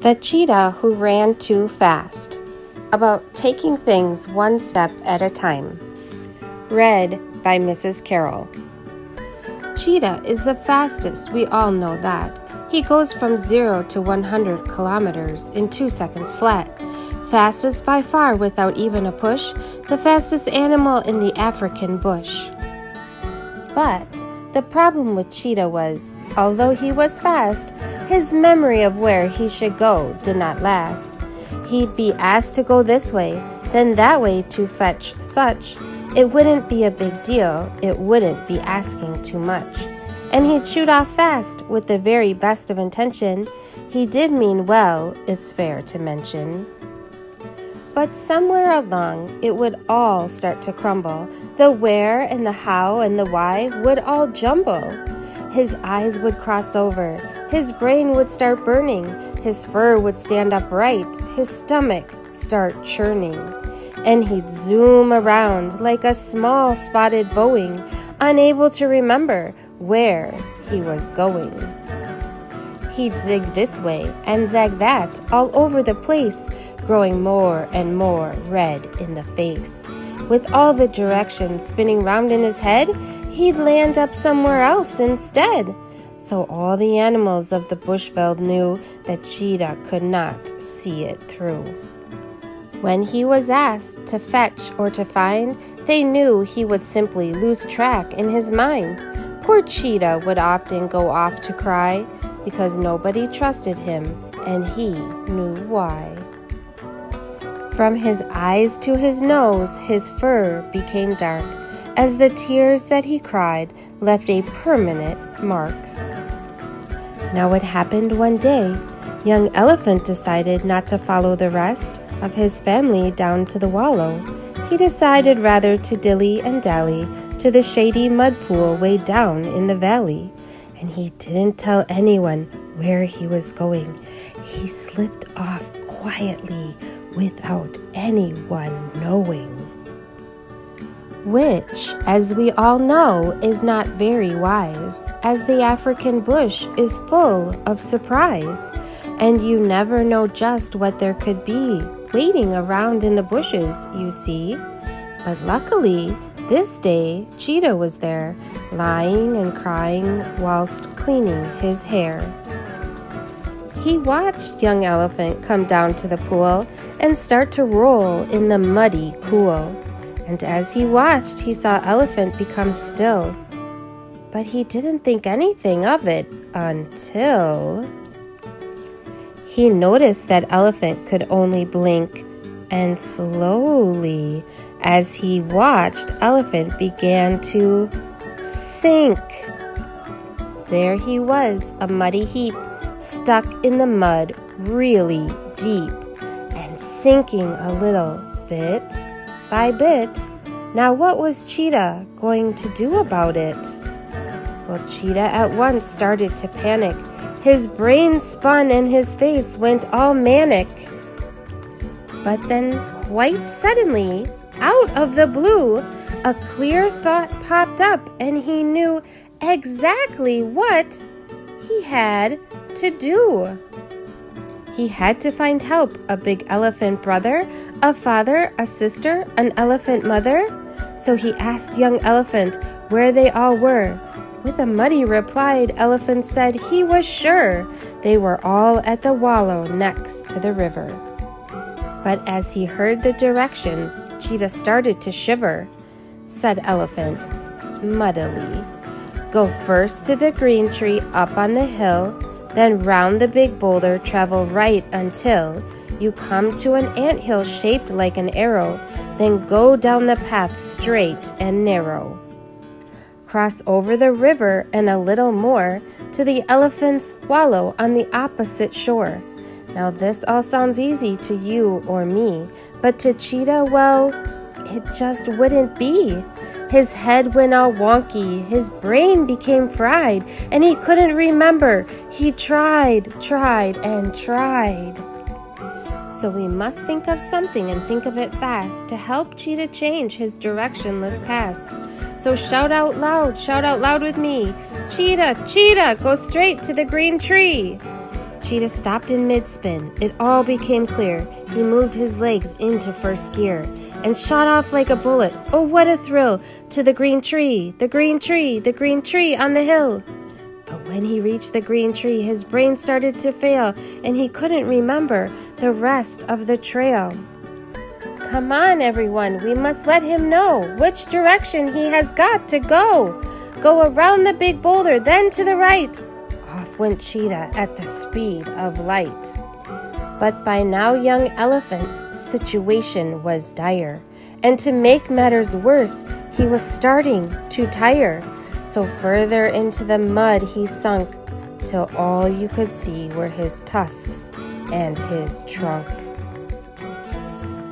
The Cheetah Who Ran Too Fast. About taking things one step at a time. Read by Mrs. Carroll. Cheetah is the fastest, we all know that. He goes from 0 to 100 kilometers in 2 seconds flat. Fastest by far without even a push, the fastest animal in the African bush. But the problem with Cheetah was, although he was fast, his memory of where he should go did not last. He'd be asked to go this way, then that way to fetch such. It wouldn't be a big deal, it wouldn't be asking too much. And he'd shoot off fast with the very best of intention. He did mean well, it's fair to mention. But somewhere along, it would all start to crumble. The where and the how and the why would all jumble. His eyes would cross over, his brain would start burning, his fur would stand upright, his stomach start churning. And he'd zoom around like a small spotted Boeing, unable to remember where he was going. He'd zig this way and zag that all over the place, growing more and more red in the face. With all the directions spinning round in his head, he'd land up somewhere else instead. So all the animals of the bushveld knew that Cheetah could not see it through. When he was asked to fetch or to find, they knew he would simply lose track in his mind. Poor Cheetah would often go off to cry because nobody trusted him, and he knew why. From his eyes to his nose, his fur became dark, as the tears that he cried left a permanent mark. Now it happened one day. Young Elephant decided not to follow the rest of his family down to the wallow. He decided rather to dilly and dally to the shady mud pool way down in the valley. And he didn't tell anyone where he was going. He slipped off quietly without anyone knowing. Which, as we all know, is not very wise, as the African bush is full of surprise, and you never know just what there could be waiting around in the bushes, you see. But luckily, this day, Cheetah was there, lying and crying whilst cleaning his hair. He watched young Elephant come down to the pool and start to roll in the muddy cool. And as he watched, he saw Elephant become still. But he didn't think anything of it until he noticed that Elephant could only blink, and slowly, as he watched, Elephant began to sink. There he was, a muddy heap, stuck in the mud really deep, and sinking a little bit by bit. Now what was Cheetah going to do about it? Well, Cheetah at once started to panic. His brain spun and his face went all manic. But then, quite suddenly, out of the blue, a clear thought popped up, and he knew exactly what he had to do. He had to find help, a big elephant brother, a father, a sister, an elephant mother. So he asked young Elephant where they all were. With a muddy reply, Elephant said he was sure they were all at the wallow next to the river. But as he heard the directions, Cheetah started to shiver. Said Elephant, muddily, "Go first to the green tree up on the hill, then round the big boulder, travel right until you come to an anthill shaped like an arrow, then go down the path straight and narrow. Cross over the river and a little more to the elephant's wallow on the opposite shore." Now this all sounds easy to you or me, but to Cheetah, well, it just wouldn't be. His head went all wonky, his brain became fried, and he couldn't remember. He tried, and tried. So we must think of something and think of it fast to help Cheetah change his directionless past. So shout out loud with me, "Cheetah, Cheetah, go straight to the green tree." Cheetah stopped in mid-spin. It all became clear. He moved his legs into first gear and shot off like a bullet. Oh, what a thrill! To the green tree, the green tree, the green tree on the hill. But when he reached the green tree, his brain started to fail, and he couldn't remember the rest of the trail. Come on, everyone, we must let him know which direction he has got to go. Go around the big boulder, then to the right. Off went Cheetah at the speed of light. But by now young Elephant's situation was dire, and to make matters worse, he was starting to tire. So further into the mud he sunk, till all you could see were his tusks and his trunk.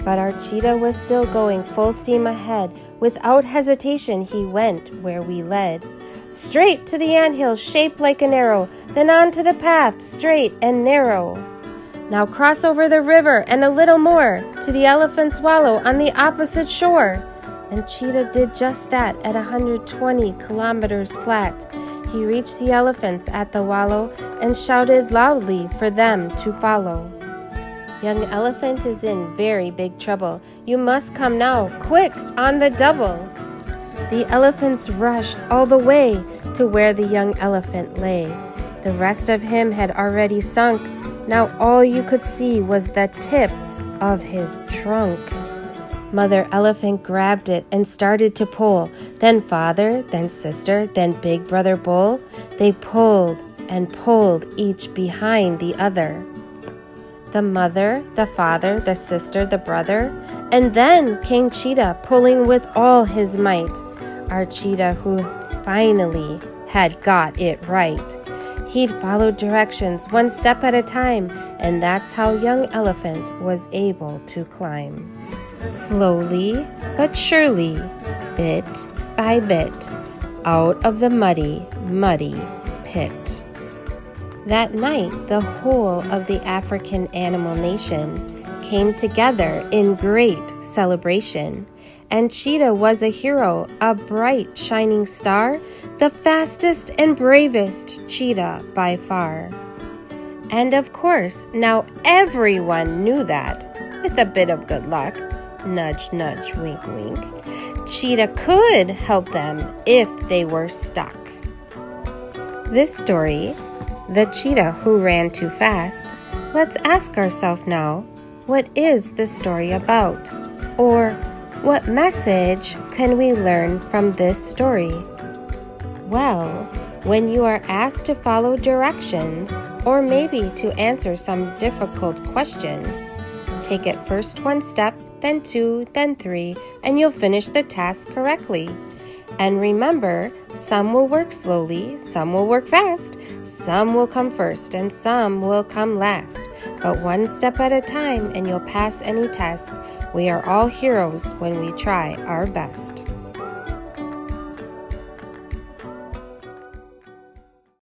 But our Cheetah was still going full steam ahead. Without hesitation he went where we led. Straight to the anthill shaped like an arrow, then on to the path straight and narrow. Now cross over the river and a little more to the Elephant's Wallow on the opposite shore. And Cheetah did just that at 120 kilometers flat. He reached the elephants at the wallow and shouted loudly for them to follow. Young Elephant is in very big trouble. You must come now, quick, on the double. The elephants rushed all the way to where the young elephant lay. The rest of him had already sunk. Now all you could see was the tip of his trunk. Mother Elephant grabbed it and started to pull. Then father, then sister, then big brother Bull. They pulled and pulled, each behind the other. The mother, the father, the sister, the brother, and then came Cheetah pulling with all his might. Our Cheetah who finally had got it right. He'd followed directions one step at a time, and that's how young Elephant was able to climb. Slowly but surely, bit by bit, out of the muddy, muddy pit. That night, the whole of the African animal nation came together in great celebration. And Cheetah was a hero, a bright, shining star, the fastest and bravest cheetah by far. And of course, now everyone knew that, with a bit of good luck, nudge, nudge, wink, wink, Cheetah could help them if they were stuck. This story, The Cheetah Who Ran Too Fast, let's ask ourselves now, what is the story about? Or, what message can we learn from this story? Well, when you are asked to follow directions, or maybe to answer some difficult questions, take it first one step, then two, then three, and you'll finish the task correctly. And remember, some will work slowly, some will work fast, some will come first, and some will come last. But one step at a time, and you'll pass any test. We are all heroes when we try our best.